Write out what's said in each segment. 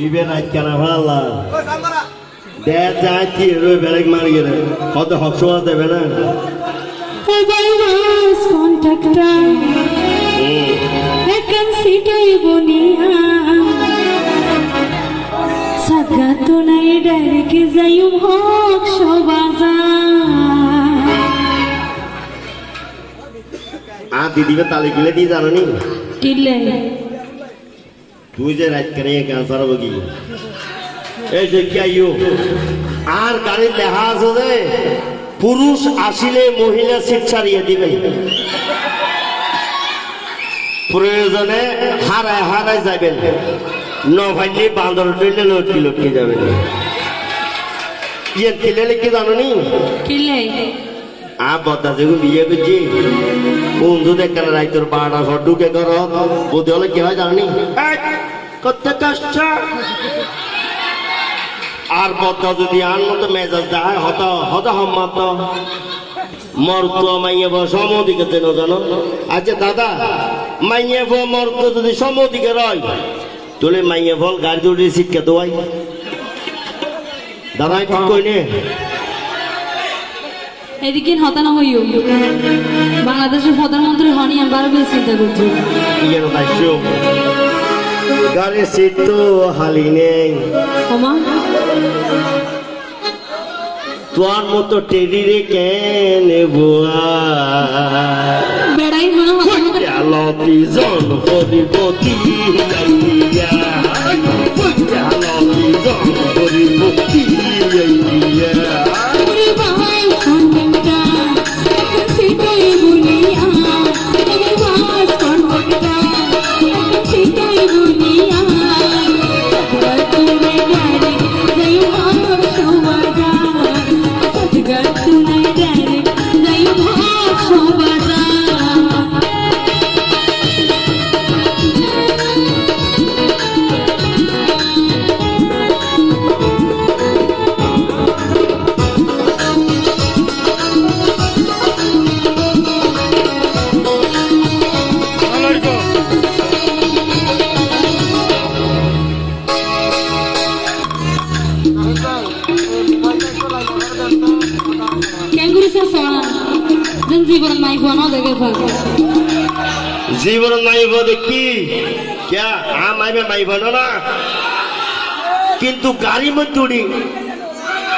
ইবে রাত কেনা ভাল্লা দে যায় কি রই বেলেগ মারি গেলে কত হক সোয়া দেবে না সাগাতো নাই ডাইরেক্ট যাইম হক সবাজা দিদিকে তালে গিলে দিয়ে জানো নি কিলে তুই যে রাত কেনে গান সারাবো কি এই যে কি আইও আর গাড়ির লেখা আছে যে পুরুষ আসিলে মহিলা সিট ছাড়িয়ে দিবেন প্রয়োজনে হারায় হারায় যাবেন নভাইলে বান্দর টইলে লটকি লটকি যাবেন ইয়ে কিলে লিখে জানো নি কিলে বদা যেগুলো বিয়ে করছি বন্ধু দেখতে রাইতর 12টা ঘর ঢুকে ঘর বোধ হলে কি হয় জানি কত কষ্ট আর বদা যদি আন মতো মেজাজ যায় হত হত হম্মত মর্ত মাইয়ে সমদিকে চেন জানো আচ্ছা দাদা মাইয়ে মর্ত যদি সমদিকে রয় তোলে মাইয়ে ফল গাড়ি দৌড়ে শিক্ষা দোয়াই দাদাই ঠিক কই নে এদিকে হতানো হইও বাংলাদেশের প্রধানমন্ত্রী হনি আমি বারবার চিন্তা করছি ইয়ের দায়িত্ব গাড়ির সিট তো হালি নেই তোর মতো টেডি রে কেন বুয়া বেড়াই মনে হয় আলোকি জন পরিবতী আইয়া আলোকি জন পরিবতী আইয়া জীবন মাইব দেখি क्या हाँ माइबे माइब ना किंतु गाड़ी मत उड़ी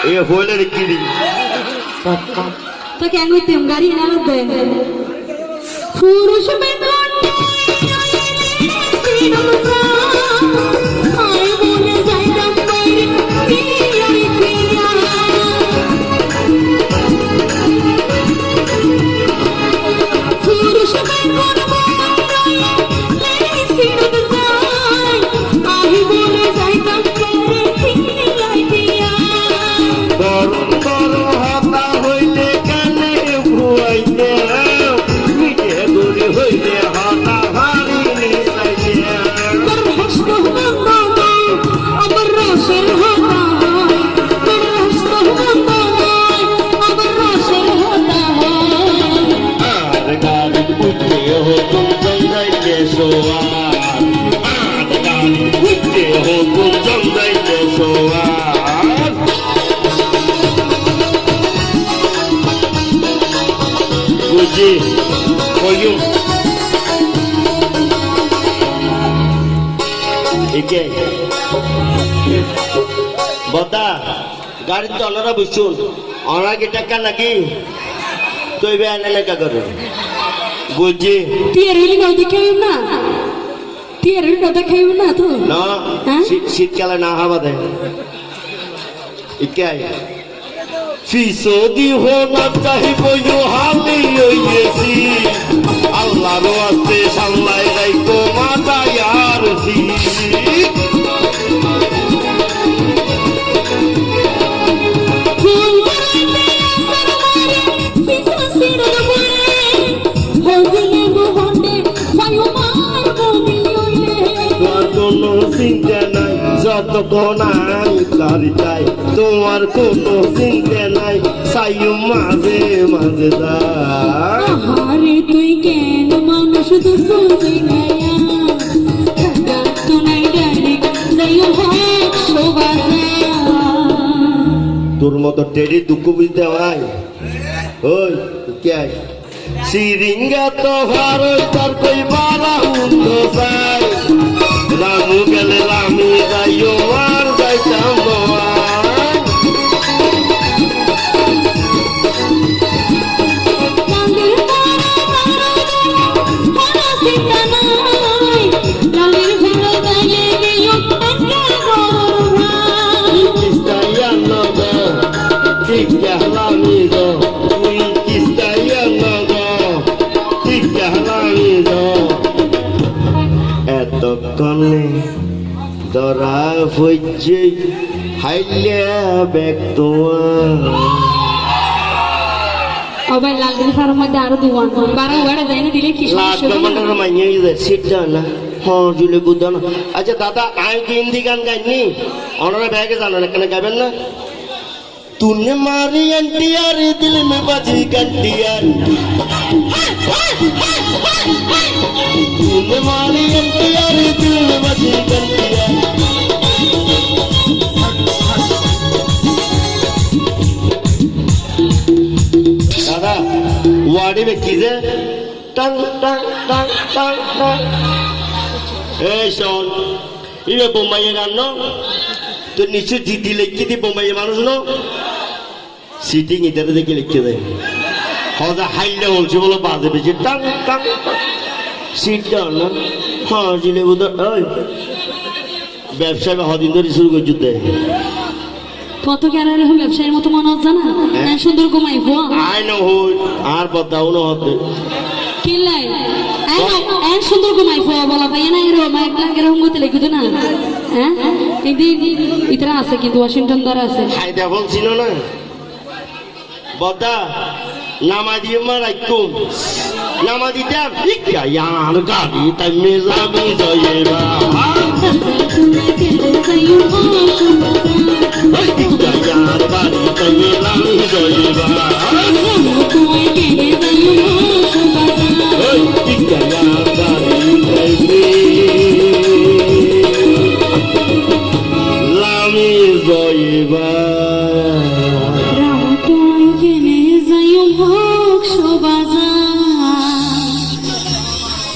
ये होले देखी दी तो क्या कोई तुम गाड़ी ना लग गए पुरुष में बता गाड़ी तो अनारा बुझुन अनारा की टक्कर लगी तो ये आने लगा करो बुझी तीयरी ना दिखाई ना तीयरी ना दिखाई ना तो ना शीत क्या ना हवा दे क्या है फीसदी होना चाहिए कोई जो हाली ये सी अल्लाह रोज़े संलाई रही को माता यार सी যত কোনাই তারি চাই তোমার কোনো চিন্তা নাই সাইও মাঝে মাঝে আরে তুই কেন মানুষ তো বুঝি না তো নাই ডাইরেক্ট যাই তোর মতো টেরি দুঃখ বুঝতে হয় ওই কে সিরিঙ্গা তো ভারত তার কই বালা হুন্দ চাই রামু গেলে রামু যাইও আর যাইতাম এতক্ষণে ধরা হইছে হাইলে ব্যাগ তোমার ভাই লাল দিন ফার্ম মধ্যে আরো দুয়ান বারো ওয়াড়ে যাই না দিলে কি লাখ মাইনে সিটটা না হ্যাঁ জুলে বুঝো না আচ্ছা দাদা আমি কি হিন্দি গান গাইনি ওনারা ব্যাগে জানো না কেন গাইবেন না तूने मारी एनटीआर दिल में बजी घंटियार तूने मारी एनटीआर दिल में बजी घंटियार दादा वाड़ी में कीजे टंग टंग टंग टंग टंग ए शोन ये बोम्बई गानो तो निश्चित जीती लेकी थी बोम्बई मानुष नो সিটিং এটাতে দেখে লিখতে দেয় হজা হাইলে বলছে বলো বাজে বেশি টাং টাং সিটটা না হ্যাঁ জিলে বুধ ওই ব্যবসা হদিন ধরে শুরু করে যুদ্ধে কত কেন এরকম ব্যবসায়ীর মতো মনে হচ্ছে না সুন্দর ঘুমাই আই নো হই আর বদাও না হতে কিলাই এন সুন্দর ঘুমাই বলা ভাই না এরকম এক লাখ এরকম করতে লিখে না হ্যাঁ এই ইতরা আছে কিন্তু ওয়াশিংটন দ্বারা আছে হায়দা বলছিল না বদা নামাজি মারাইকুম নামাজি দেব ইকা ইয়ার গাড়ি তাই মেজামি জয়েবা ইকা ইয়ার গাড়ি তাই মেজামি জয়েবা ইকা ইয়ার গাড়ি তাই মেজামি জয়েবা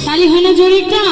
তালি হয় না জরিটা